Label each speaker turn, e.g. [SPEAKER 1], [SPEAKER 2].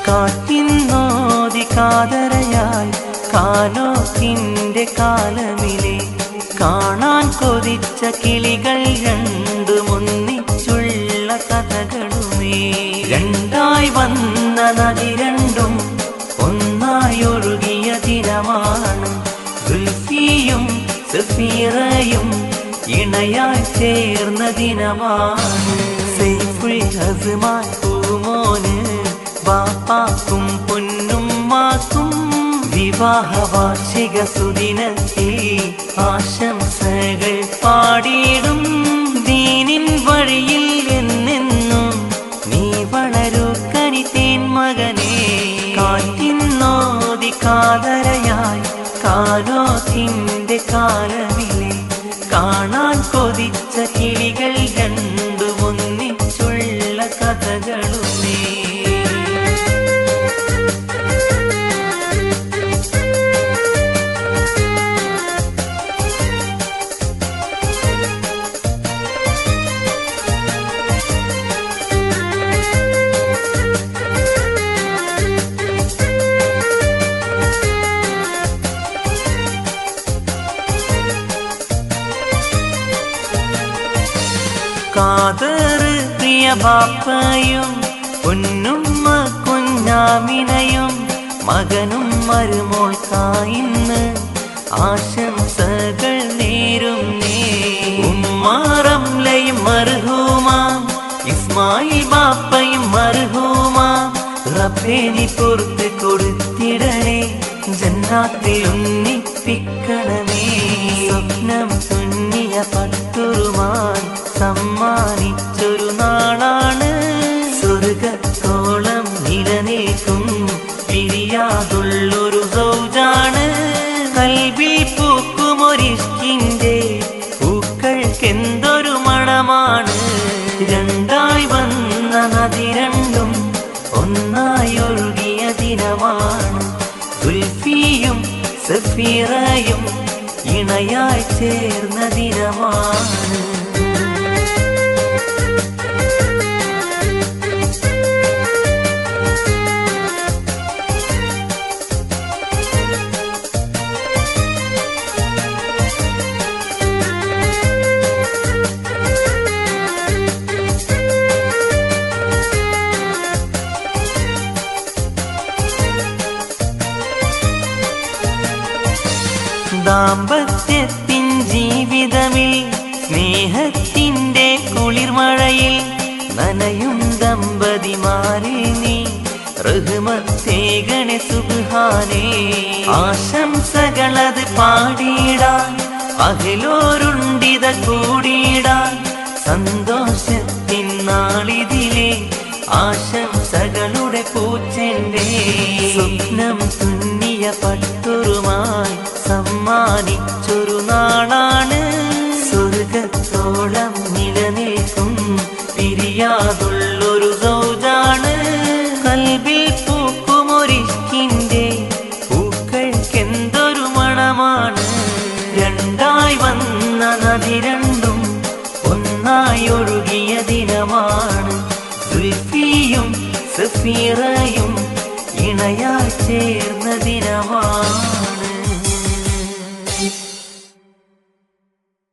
[SPEAKER 1] കാറ്റിന്നോതി കാതരയായി കാലോത്തിന്റെ കാലമിലെ കാണാൻ കൊതിച്ച കിളികൾ രണ്ടുമൊന്നിച്ചുള്ള കഥകളുമേ. രണ്ടായി വന്ന നദി രണ്ടും ഒന്നായി ഒഴുകിയ ദിനമാണ്. സുൽഫിയും സഫീറയും ഇണയായി ചേർന്ന ദിനമാണ്. സൈഫുൽ അസ്മാൻ പൂമോന് ബാപ്പാക്കും പൊന്നുമ്മാക്കും വിവാഹ വാർഷിക സുദിനത്തിൽ ആശംസകൾ പാടിയിടും. ദീനിൻ വഴിയിൽ എന്നെന്നും നീ വളരൂ കനിതേൻ മകനേ. കാറ്റിന്നോതി കാതരയായി കാലോത്തിന്റെ കാലമിലെ കാണാൻ കൊതിച്ച കിളികൾ രണ്ടുമൊന്നിച്ചുള്ള കഥകളുമേ. കാതറ് പ്രിയ ബാപ്പയും പൊന്നുമ്മ കുഞ്ഞാമിനയും മകനും മരുമോൾക്കായിന്ന് ആശംസകൾ നേരുന്നേ. ഉമ്മാറംലയും മർഹൂമാം ഇസ്മായിൽ ബാപ്പയും മർഹൂമാം റബ്ബേ നീ പുറത്ത് കൊടുത്തിടണേ. ജന്നാത്തിൽ ഒന്നിപ്പിക്കണമേ. സ്വപ്നം തുന്നിയ പട്ടുറുമാൻ സമ്മാനിച്ചൊരു നാളാണ്. സ്വർഗത്തോളം നിലനിൽക്കും പിരിയാതുള്ളൊരു സൗജാണ്. കൽബിൽ പൂക്കുമൊരിഷ്കിന്റെ പൂക്കൾക്കെന്തൊരു മണമാണ്. രണ്ടായി വന്ന നദി രണ്ടും ഒന്നായി ഒഴുകിയ ദിനമാണ്. സുൽഫിയും സഫീറയും ഇണയായി ചേർന്ന ദിനമാണ്. ദാമ്പത്യത്തിൻ ജീവിതമിൽ സ്നേഹത്തിൻ്റെ കുളിർമഴയിൽ നനയും ദമ്പതിമാരെ നീ റഹ്മത്തേകണേ സുബ്ഹാനേ. ആശംസകളത് പാടിയിടാൻ അഖിലോരുണ്ടിത കൂടിയിടാൻ. സന്തോഷത്തിൻ നാളിതിലെ ആശംസകളുടെ പൂച്ചെണ്ടേ. സ്വപ്നം തുന്നിയ പട്ടുറുമായി സമ്മാനിച്ചൊരു നാളാണ്. സ്വർഗത്തോളം നിലനിൽക്കും പിരിയാതുള്ളൊരു സൗജാണ്. കൽബിൽ പൂക്കുമൊരിഷ്കിന്റെ പൂക്കൾക്കെന്തൊരു മണമാണ്. രണ്ടായി വന്ന നദി രണ്ടും ഒന്നായി ഒഴുകിയ ദിനമാണ്. സുൽഫിയും സഫീറയും ഇണയായി ചേർന്ന ദിനമാണ്.